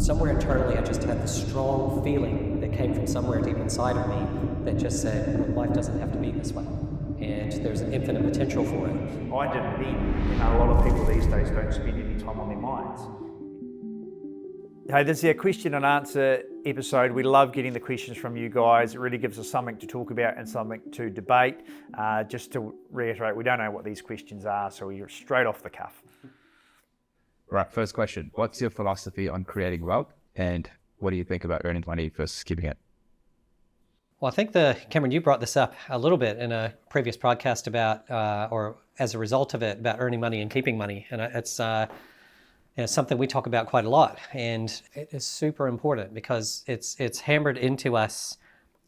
somewhere internally, I just had this strong feeling that came from somewhere deep inside of me that just said, well, life doesn't have to be this way. And there's an infinite potential for it. I didn't then. A lot of people these days don't spend any time on their minds. Hey, this is our question and answer episode. We love getting the questions from you guys. It really gives us something to talk about and something to debate. Just to reiterate, we don't know what these questions are, so we're straight off the cuff. Right, first question. What's your philosophy on creating wealth, and what do you think about earning money versus keeping it? Well, I think Cameron, you brought this up a little bit in a previous podcast about, or as a result of it, about earning money and keeping money. And it's something we talk about quite a lot. And it is super important because it's hammered into us,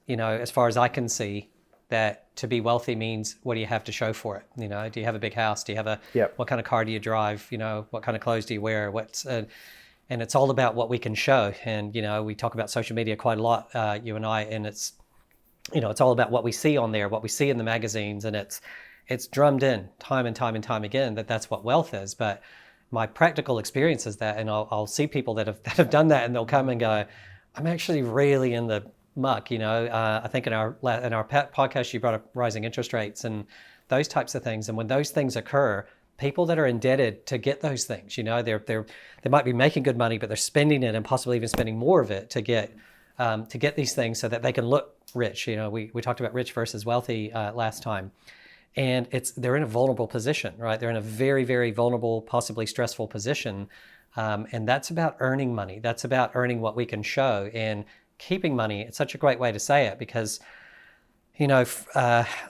as far as I can see, that to be wealthy means, what do you have to show for it? Do you have a big house? Do you have what kind of car do you drive? What kind of clothes do you wear? And it's all about what we can show. And, we talk about social media quite a lot, you and I, and it's all about what we see on there, what we see in the magazines, and it's drummed in time and time and time again that that's what wealth is. But my practical experience is that, and I'll see people that have done that, and they'll come and go, I'm actually really in the muck. I think in our podcast you brought up rising interest rates and those types of things. And when those things occur, people that are indebted to get those things, they might be making good money, but they're spending it and possibly even spending more of it to get these things so that they can look rich. We talked about rich versus wealthy last time, and they're in a vulnerable position, right? They're in a very, very vulnerable, possibly stressful position, and that's about earning money. That's about earning what we can show. And keeping money, it's such a great way to say it because,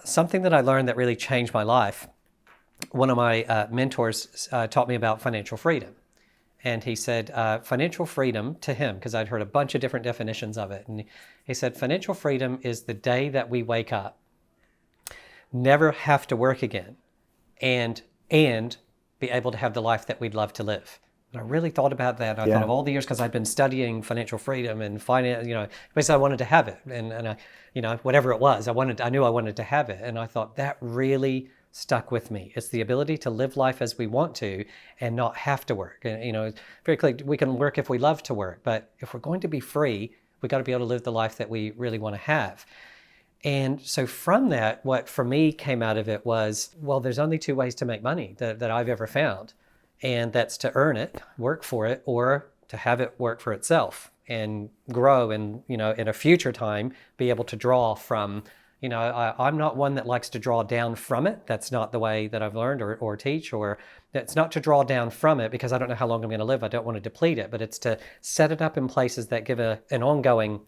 something that I learned that really changed my life. One of my mentors taught me about financial freedom. And he said, financial freedom to him, because I'd heard a bunch of different definitions of it. And he said, financial freedom is the day that we wake up, never have to work again, and be able to have the life that we'd love to live. And I really thought about that. I thought of all the years, because I've been studying financial freedom and finance, basically I wanted to have it. And I, whatever it was, I knew I wanted to have it. And I thought that really stuck with me. It's the ability to live life as we want to and not have to work. And, very clear, we can work if we love to work, but if we're going to be free, we got to be able to live the life that we really want to have. And so from that, what for me came out of it was, well, there's only two ways to make money that I've ever found. And that's to earn it, work for it, or to have it work for itself and grow and, in a future time, be able to draw from. I'm not one that likes to draw down from it. That's not the way that I've learned or teach, or it's not to draw down from it because I don't know how long I'm going to live. I don't want to deplete it, but it's to set it up in places that give an ongoing,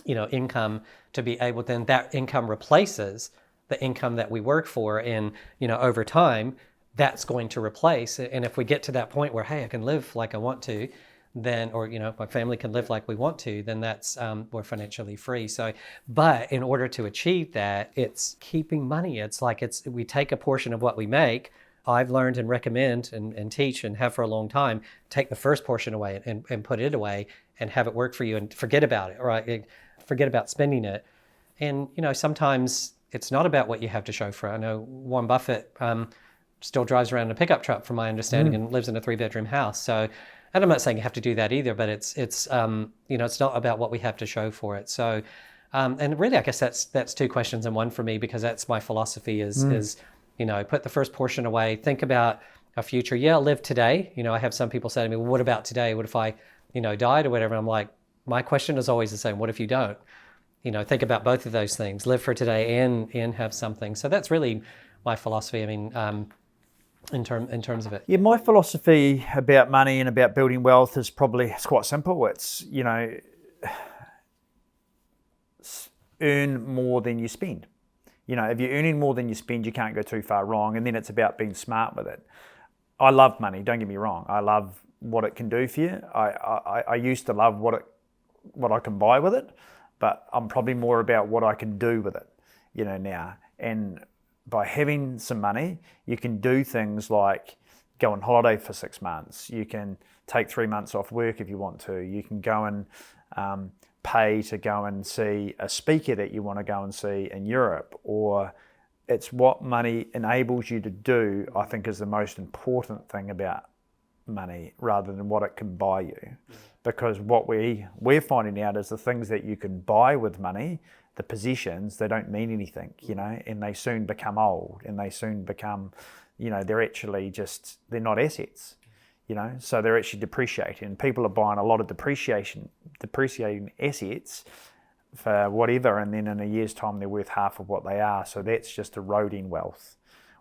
income to be able, then that income replaces the income that we work for. And, over time, that's going to replace. And if we get to that point where, hey, I can live like I want to, then, or, my family can live like we want to, then that's, we're financially free. So, but in order to achieve that, it's keeping money. It's like, we take a portion of what we make. I've learned and recommend and teach and have for a long time, take the first portion away and put it away and have it work for you and forget about it, right? Forget about spending it. And, sometimes it's not about what you have to show for it. I know Warren Buffett still drives around in a pickup truck, from my understanding, and lives in a 3-bedroom house. So, and I'm not saying you have to do that either, but it's it's not about what we have to show for it. So, and really, I guess that's two questions in one for me, because that's my philosophy is put the first portion away, think about a future. Yeah, live today. I have some people say to me, well, what about today? What if I, died or whatever? And I'm like, my question is always the same. What if you don't? Think about both of those things. Live for today and have something. So that's really my philosophy. I mean, in terms of it. Yeah, my philosophy about money and about building wealth is it's quite simple. It's, earn more than you spend. If you're earning more than you spend, you can't go too far wrong. And then it's about being smart with it. I love money, don't get me wrong. I love what it can do for you. I used to love what I can buy with it, but I'm probably more about what I can do with it, now. And by having some money, you can do things like go on holiday for 6 months. You can take 3 months off work if you want to. You can go and pay to go and see a speaker that you want to go and see in Europe. Or it's what money enables you to do, I think, is the most important thing about money, rather than what it can buy you. because what we're finding out is the things that you can buy with money, the possessions, they don't mean anything, and they soon become old, and they soon become, they're actually they're not assets, so they're actually depreciating. And people are buying a lot of depreciating assets for whatever, and then in a year's time they're worth half of what they are. So that's just eroding wealth.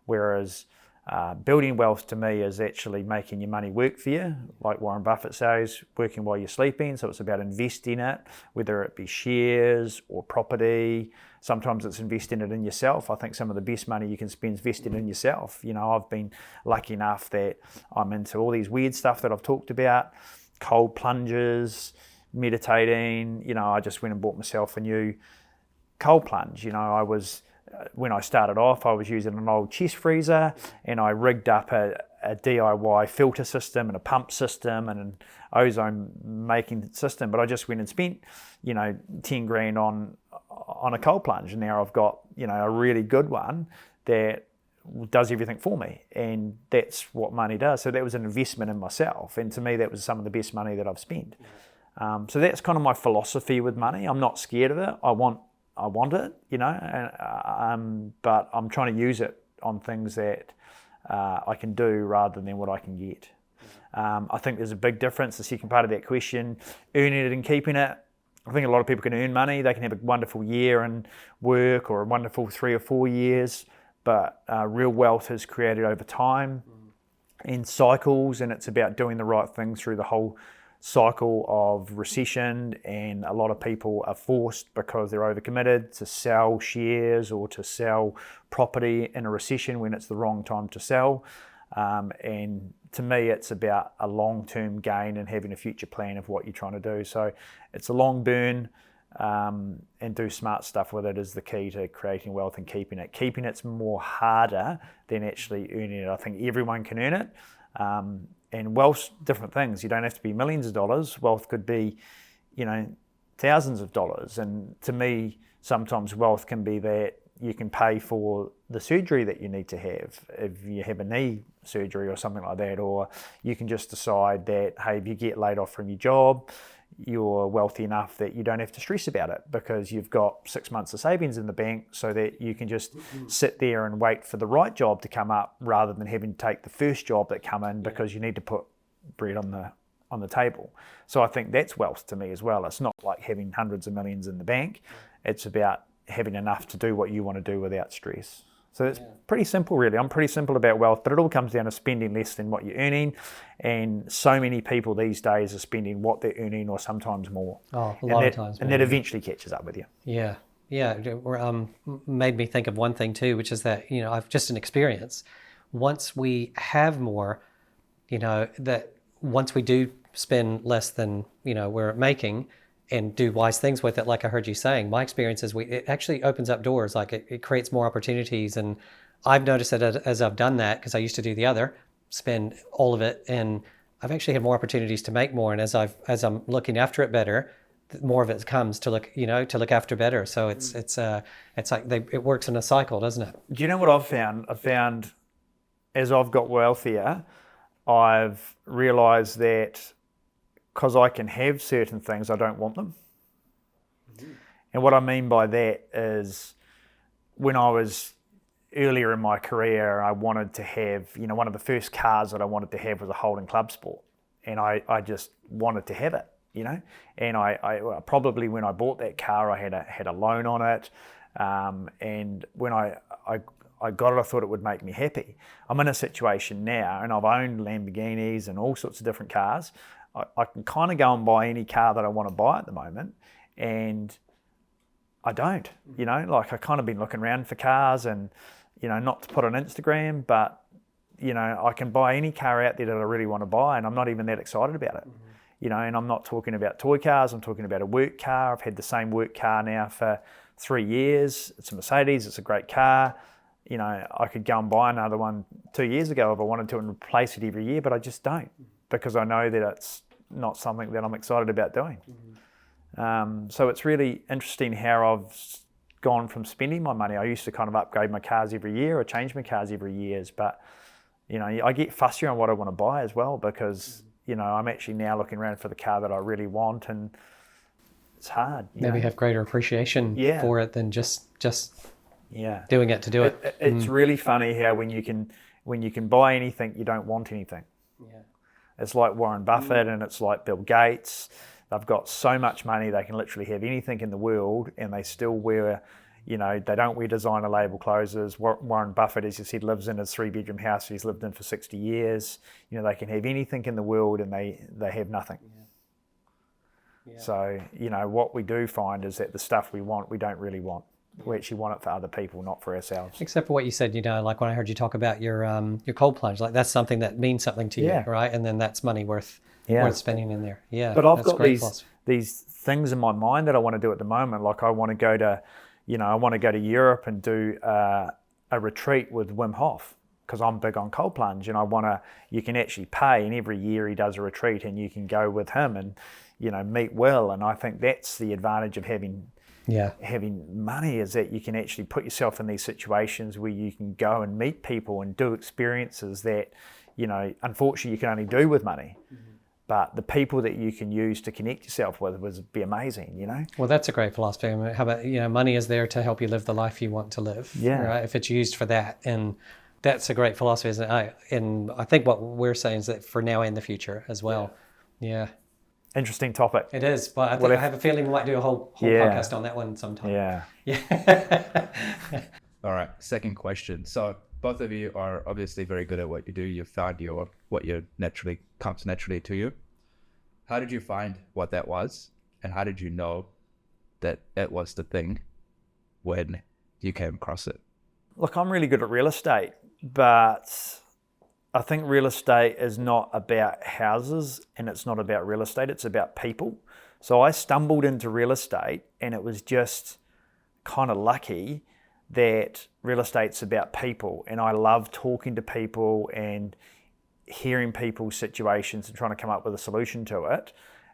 Whereas building wealth to me is actually making your money work for you, like Warren Buffett says, working while you're sleeping. So it's about investing it, whether it be shares or property. Sometimes it's investing it in yourself. I think some of the best money you can spend is investing in yourself. I've been lucky enough that I'm into all these weird stuff that I've talked about, cold plunges, meditating. I just went and bought myself a new cold plunge. When I started off, I was using an old chest freezer, and I rigged up a DIY filter system and a pump system and an ozone making system. But I just went and spent, 10 grand on a cold plunge. And now I've got, a really good one that does everything for me. And that's what money does. So that was an investment in myself. And to me, that was some of the best money that I've spent. So that's kind of my philosophy with money. I'm not scared of it. I want it, but I'm trying to use it on things that I can do rather than what I can get. I think there's a big difference, the second part of that question, earning it and keeping it. I think a lot of people can earn money. They can have a wonderful year and work, or a wonderful 3 or 4 years, but real wealth is created over time in cycles, and it's about doing the right thing through the whole cycle of recession. And a lot of people are forced, because they're overcommitted, to sell shares or to sell property in a recession when it's the wrong time to sell. And to me, it's about a long-term gain and having a future plan of what you're trying to do. So it's a long burn, and do smart stuff with it is the key to creating wealth and keeping it. Keeping it's more harder than actually earning it. I think everyone can earn it. And wealth's different things. You don't have to be millions of dollars. Wealth could be, thousands of dollars. And to me, sometimes wealth can be that you can pay for the surgery that you need to have if you have a knee surgery or something like that. Or you can just decide that, hey, if you get laid off from your job, you're wealthy enough that you don't have to stress about it, because you've got 6 months of savings in the bank, so that you can just sit there and wait for the right job to come up, rather than having to take the first job that come in, because you need to put bread on the table. So I think that's wealth to me as well. It's not like having hundreds of millions in the bank. It's about having enough to do what you want to do without stress. So it's pretty simple, really. I'm pretty simple about wealth, but it all comes down to spending less than what you're earning. And so many people these days are spending what they're earning, or sometimes more. Oh, a lot of times. And that eventually catches up with you. Yeah. Made me think of one thing too, which is that, I've just an experience. Once we have more, that once we do spend less than, we're making, and do wise things with it, like I heard you saying, my experience is it actually opens up doors. Like it creates more opportunities. And I've noticed that as I've done that, because I used to do the other, spend all of it, and I've actually had more opportunities to make more. And as I'm looking after it better, more of it comes to look after better. So it's like it works in a cycle, doesn't it? Do you know what I've found? I've found as I've got wealthier, I've realised that because I can have certain things, I don't want them. Mm-hmm. And what I mean by that is, when I was earlier in my career, I wanted to have, one of the first cars that I wanted to have was a Holden Club Sport. And I just wanted to have it, And I probably, when I bought that car, I had a loan on it. And when I got it, I thought it would make me happy. I'm in a situation now, and I've owned Lamborghinis and all sorts of different cars. I can kind of go and buy any car that I want to buy at the moment, and I don't, like I kind of been looking around for cars, and, not to put on Instagram, but, I can buy any car out there that I really want to buy, and I'm not even that excited about it, and I'm not talking about toy cars, I'm talking about a work car. I've had the same work car now for 3 years. It's a Mercedes, it's a great car. I could go and buy another one 2 years ago if I wanted to and replace it every year, but I just don't, because I know that it's not something that I'm excited about doing. Mm-hmm. So it's really interesting how I've gone from spending my money. I used to kind of upgrade my cars every year or change my cars every year, but I get fussier on what I want to buy as well, because I'm actually now looking around for the car that I really want, and it's hard. Maybe have greater appreciation for it than just doing it to do it. It's really funny how when you can buy anything, you don't want anything. Yeah. It's like Warren Buffett and it's like Bill Gates. They've got so much money they can literally have anything in the world, and they still wear, they don't wear designer label clothes. Warren Buffett, as you said, lives in his 3-bedroom house he's lived in for 60 years. They can have anything in the world and they have nothing. Yeah. So, what we do find is that the stuff we want, we don't really want. We actually want it for other people, not for ourselves. Except for what you said, like when I heard you talk about your cold plunge, like that's something that means something to you, right? And then that's money worth spending in there. Yeah. But I've got these things in my mind that I want to do at the moment. Like I want to go to, Europe and do a retreat with Wim Hof, because I'm big on cold plunge, and you can actually pay, and every year he does a retreat and you can go with him and, meet Will. And I think that's the advantage of having money, is that you can actually put yourself in these situations where you can go and meet people and do experiences that, unfortunately you can only do with money. Mm-hmm. But the people that you can use to connect yourself with would be amazing, Well, that's a great philosophy. I mean, how about, money is there to help you live the life you want to live. Yeah. Right? If it's used for that. And that's a great philosophy, isn't it? And I think what we're saying is that for now and the future as well. Yeah. Interesting topic. It is, but I have a feeling we might do a whole podcast on that one sometime. Yeah. All right, second question. So both of you are obviously very good at what you do. You found what comes naturally to you. How did you find what that was, and how did you know that it was the thing when you came across it? Look, I'm really good at real estate, but I think real estate is not about houses, and it's not about real estate, it's about people. So I stumbled into real estate, and it was just kind of lucky that real estate's about people, and I love talking to people and hearing people's situations and trying to come up with a solution to it,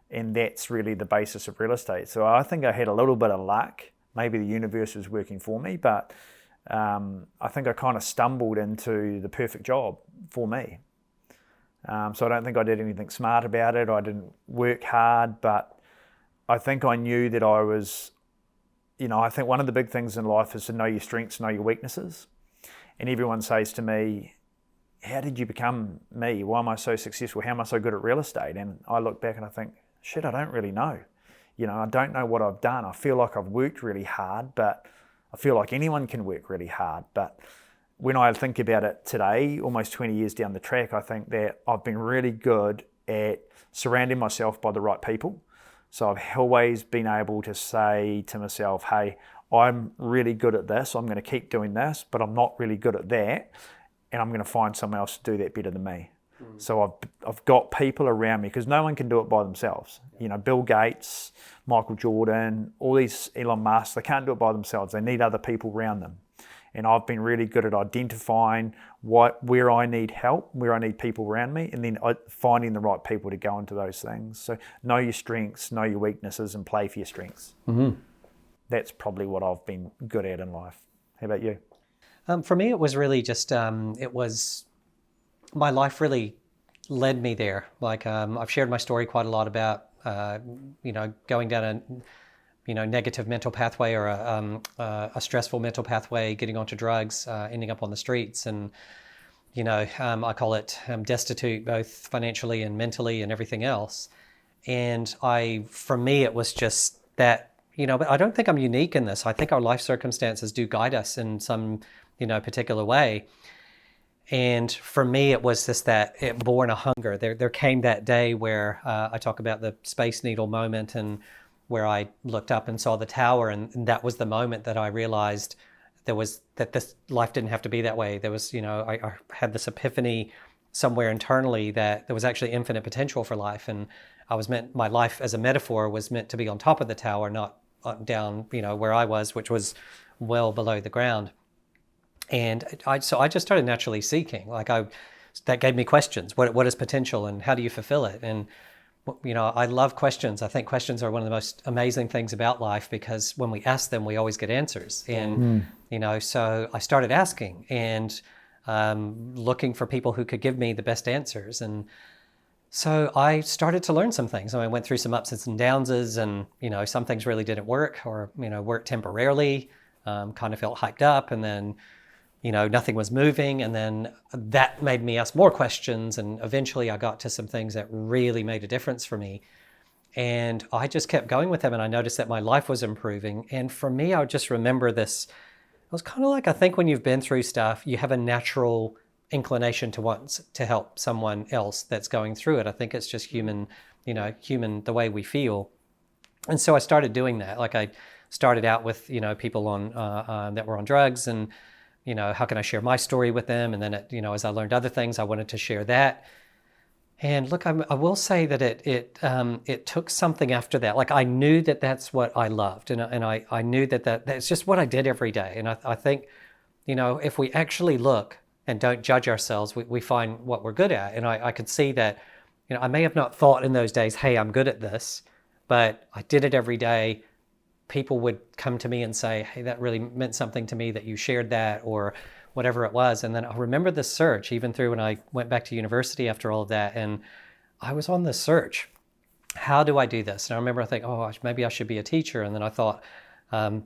and that's really the basis of real estate. So I think I had a little bit of luck. Maybe the universe was working for me, but I think I kind of stumbled into the perfect job for me. So I don't think I did anything smart about it. I didn't work hard, but I think I knew that I was, I think one of the big things in life is to know your strengths, know your weaknesses. And everyone says to me, how did you become me? Why am I so successful? How am I so good at real estate? And I look back and I think, shit, I don't really know. I don't know what I've done. I feel like I've worked really hard, but I feel like anyone can work really hard. But when I think about it today, almost 20 years down the track, I think that I've been really good at surrounding myself by the right people. So I've always been able to say to myself, hey, I'm really good at this. I'm going to keep doing this, but I'm not really good at that. And I'm going to find someone else to do that better than me. So I've got people around me, because no one can do it by themselves. Bill Gates, Michael Jordan, all these Elon Musk, they can't do it by themselves. They need other people around them. And I've been really good at identifying where I need help, where I need people around me, and then finding the right people to go into those things. So know your strengths, know your weaknesses, and play for your strengths. Mm-hmm. That's probably what I've been good at in life. How about you? For me, it was really just, my life really led me there. Like I've shared my story quite a lot about, going down a, negative mental pathway, or a stressful mental pathway, getting onto drugs, ending up on the streets. And, I call it destitute, both financially and mentally and everything else. And for me, it was just that, but I don't think I'm unique in this. I think our life circumstances do guide us in some, particular way. And for me, it was just that it born a hunger. There came that day where I talk about the Space Needle moment, and where I looked up and saw the tower, and that was the moment that I realized that this life didn't have to be that way. There was, I had this epiphany somewhere internally that there was actually infinite potential for life, and my life as a metaphor was meant to be on top of the tower, not down, where I was, which was well below the ground. And so I just started naturally seeking. That gave me questions. What is potential, and how do you fulfill it? And I love questions. I think questions are one of the most amazing things about life, because when we ask them, we always get answers. And so I started asking and looking for people who could give me the best answers. And So I started to learn some things. I went through some ups and some downs, and some things really didn't work, or worked temporarily. Kind of felt hyped up, and then nothing was moving, and then that made me ask more questions, and eventually I got to some things that really made a difference for me. And I just kept going with them, and I noticed that my life was improving. And for me, I would just remember this. It was kind of like, I think when you've been through stuff, you have a natural inclination to want to help someone else that's going through it. I think it's just human, the way we feel. And so I started doing that. Like I started out with, people on that were on drugs, and, how can I share my story with them? And then, as I learned other things, I wanted to share that. And look, I will say that it took something after that. Like I knew that that's what I loved, and I knew that's just what I did every day. And I think, if we actually look and don't judge ourselves, we find what we're good at. And I could see that, I may have not thought in those days, hey, I'm good at this, but I did it every day. People would come to me and say, hey, that really meant something to me that you shared that, or whatever it was. And then I remember the search, even through when I went back to university after all of that, and I was on the search. How do I do this? And I remember I think, maybe I should be a teacher. And then I thought, I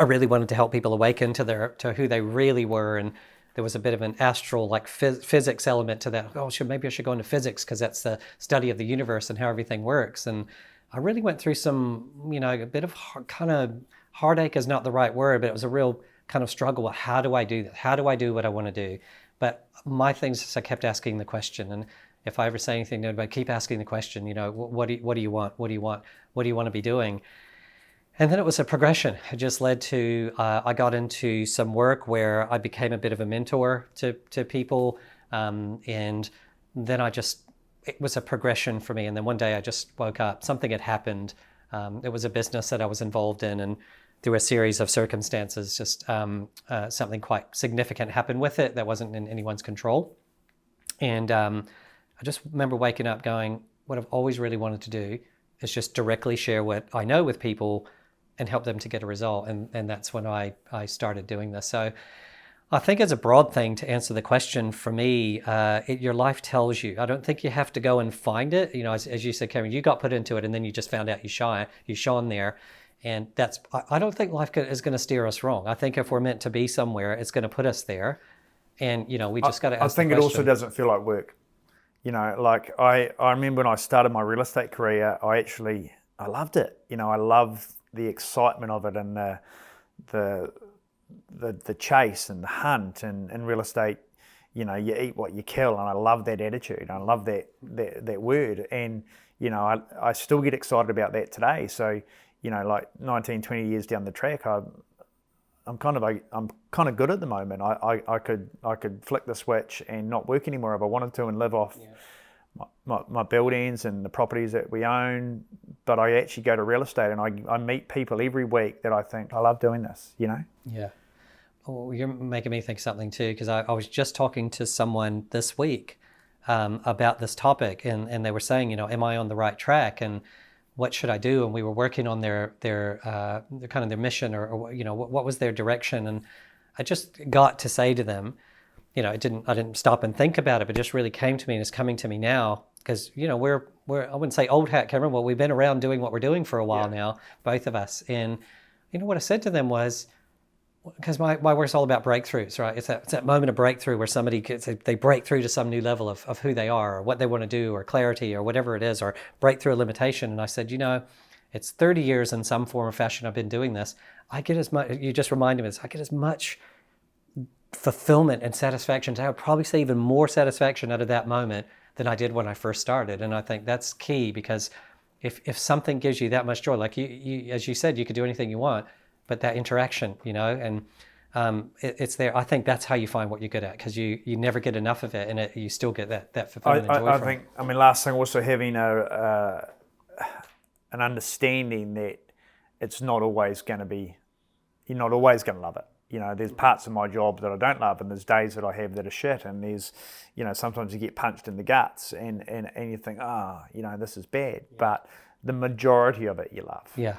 really wanted to help people awaken to who they really were. And there was a bit of an astral, like physics element to that. Maybe I should go into physics, because that's the study of the universe and how everything works. And I really went through some, a bit of kind of heartache is not the right word, but it was a real kind of struggle. How do I do that? How do I do what I want to do? But my things is I kept asking the question. And if I ever say anything to anybody, keep asking the question, what do you want? What do you want? What do you want to be doing? And then it was a progression. It just led to, I got into some work where I became a bit of a mentor to people. And then it was a progression for me. And then one day I just woke up, something had happened. It was a business that I was involved in, and through a series of circumstances, just something quite significant happened with it that wasn't in anyone's control. And I just remember waking up going, what I've always really wanted to do is just directly share what I know with people and help them to get a result. And that's when I started doing this. So I think it's a broad thing to answer the question. For me, your life tells you. I don't think you have to go and find it. As you said, Cameron, you got put into it, and then you just found out you shone there. And I don't think life is going to steer us wrong. I think if we're meant to be somewhere, it's going to put us there. And, we just got to ask the question. I think it also doesn't feel like work. Like I remember when I started my real estate career, I loved it. I loved the excitement of it, and the chase and the hunt, and real estate, you eat what you kill. And I love that attitude. I love that word. And, I still get excited about that today. So, like 19, 20 years down the track, I'm kind of good at the moment. I could flick the switch and not work anymore if I wanted to, and live off my buildings and the properties that we own. But I actually go to real estate, and I meet people every week that I think, I love doing this, Yeah. Well, you're making me think something too, because I was just talking to someone this week about this topic, and they were saying, am I on the right track, and what should I do? And we were working on their kind of their mission, or what was their direction. And I just got to say to them, I didn't stop and think about it, but it just really came to me, and it's coming to me now, because we're I wouldn't say old hat, Cameron. Well, we've been around doing what we're doing for a while now, both of us. And what I said to them was, because my work's all about breakthroughs, right? It's that moment of breakthrough where they break through to some new level of who they are, or what they want to do, or clarity, or whatever it is, or break through a limitation. And I said, it's 30 years in some form or fashion I've been doing this. I get as much, you just reminded me of this, I get as much fulfillment and satisfaction. I would probably say even more satisfaction out of that moment than I did when I first started. And I think that's key, because if something gives you that much joy, like you as you said, you could do anything you want, but that interaction, and it's there. I think that's how you find what you're good at, because you never get enough of it, and you still get that fulfillment and joy from it. I think, last thing, also having an understanding that it's not always going to be, you're not always going to love it. There's parts of my job that I don't love, and there's days that I have that are shit, and there's, sometimes you get punched in the guts, and you think, this is bad, but the majority of it you love. Yeah.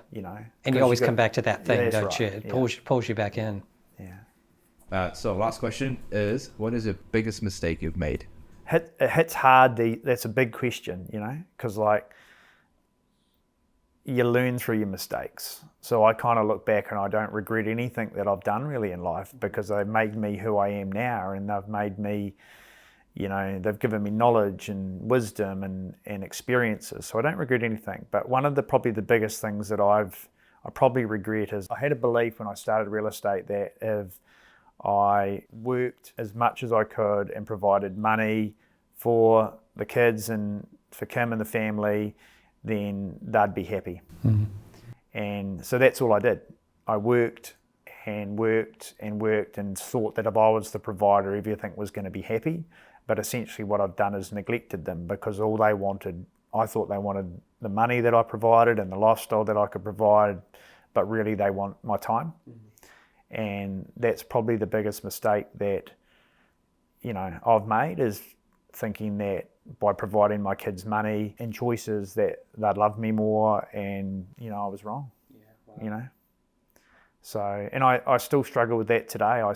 And you always come back to that thing, don't you? It pulls you back in. Yeah. So last question is, what is the biggest mistake you've made? it hits hard. That's a big question, because like you learn through your mistakes. So I kind of look back and I don't regret anything that I've done really in life, because they've made me who I am now, and they've made me, they've given me knowledge and wisdom and experiences. So I don't regret anything. But one of probably the biggest things that I probably regret is I had a belief when I started real estate that if I worked as much as I could and provided money for the kids and for Kim and the family, then they'd be happy. Mm-hmm. And so that's all I did. I worked and worked and worked and thought that if I was the provider, everything was going to be happy. But essentially what I've done is neglected them, because all they wanted, I thought they wanted the money that I provided and the lifestyle that I could provide, but really they want my time. Mm-hmm. And that's probably the biggest mistake that, I've made, is thinking that by providing my kids money and choices that they'd love me more, and I was wrong. So, and I still struggle with that today. I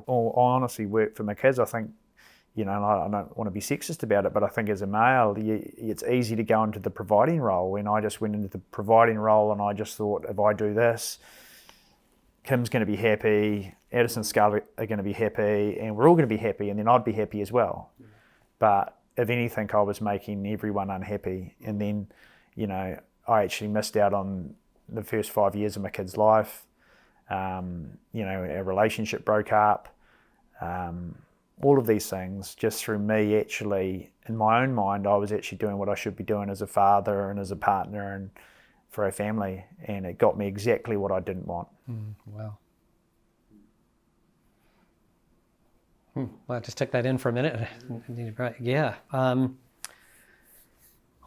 honestly work for my kids. I think, I don't want to be sexist about it, but I think as a male, it's easy to go into the providing role, and I just went into the providing role and I just thought, if I do this, Kim's going to be happy, Addison and Scarlett are going to be happy, and we're all going to be happy, and then I'd be happy as well. Yeah. But if anything, I was making everyone unhappy. And then, I actually missed out on the first 5 years of my kid's life. Our relationship broke up. All of these things just through me actually, in my own mind, I was actually doing what I should be doing as a father and as a partner and for our family. And it got me exactly what I didn't want. Wow. Well, I just took that in for a minute. Yeah. Well,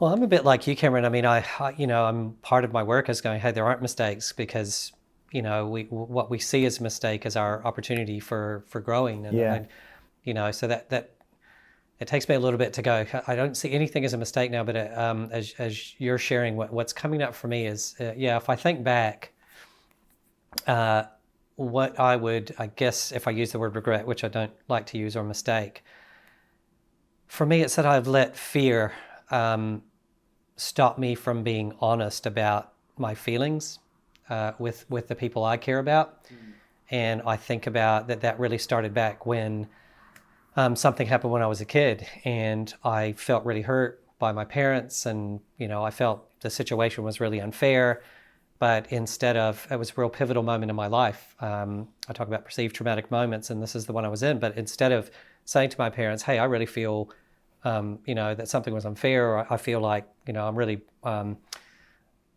I'm a bit like you, Cameron. I mean, I'm part of my work is going, hey, there aren't mistakes, because, what we see as a mistake is our opportunity for growing. And, so that it takes me a little bit to go, I don't see anything as a mistake now, but as you're sharing, what's coming up for me is, if I think back, what I would, I guess, if I use the word regret, which I don't like to use, or mistake, for me, it's that I've let fear stop me from being honest about my feelings with the people I care about. And I think about that really started back when something happened when I was a kid, and I felt really hurt by my parents, and I felt the situation was really unfair. But instead of, it was a real pivotal moment in my life. I talk about perceived traumatic moments, and this is the one I was in. But instead of saying to my parents, hey, I really feel, that something was unfair, or I feel like, I'm really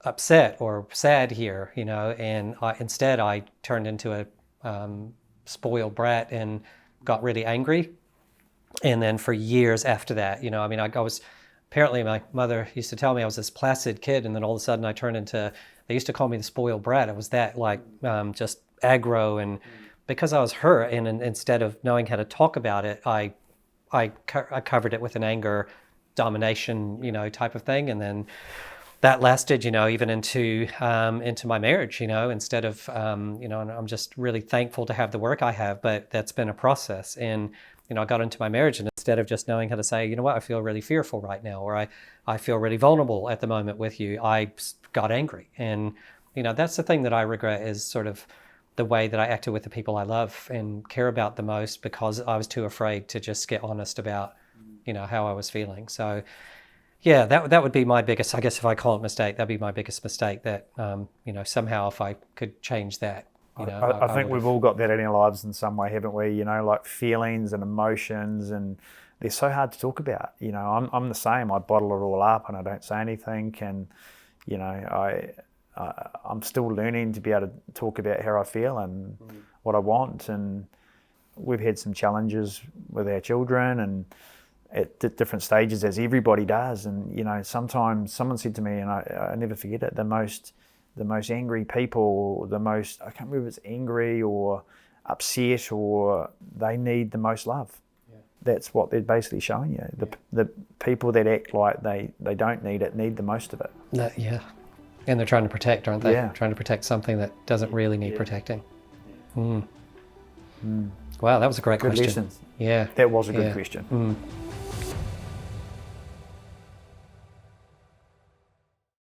upset or sad here, and instead I turned into a spoiled brat and got really angry. And then for years after that, I was, apparently my mother used to tell me I was this placid kid, and then all of a sudden I turned into, they used to call me the spoiled brat. I was that just aggro, and because I was hurt, and instead of knowing how to talk about it, I covered it with an anger, domination, type of thing, and then that lasted, even into my marriage, instead of, and I'm just really thankful to have the work I have, but that's been a process. And I got into my marriage, and instead of just knowing how to say, I feel really fearful right now, or I feel really vulnerable at the moment with you, I got angry. And, that's the thing that I regret, is sort of the way that I acted with the people I love and care about the most, because I was too afraid to just get honest about, how I was feeling. So, yeah, that would be my biggest, I guess if I call it mistake, that'd be my biggest mistake, that, somehow if I could change that. I think we've all got that in our lives in some way, haven't we? Like feelings and emotions, and they're so hard to talk about. I'm the same. I bottle it all up and I don't say anything. And I'm still learning to be able to talk about how I feel and what I want. And we've had some challenges with our children, and at different stages, as everybody does. And sometimes someone said to me, and I never forget it, the most angry people, I can't remember if it's angry or upset, or they need the most love. Yeah. That's what they're basically showing you. The people that act like they don't need it need the most of it. Yeah. And they're trying to protect, aren't they? Yeah. Trying to protect something that doesn't really need protecting. Yeah. Wow, that was a great question. Good lesson. Yeah. That was a good question.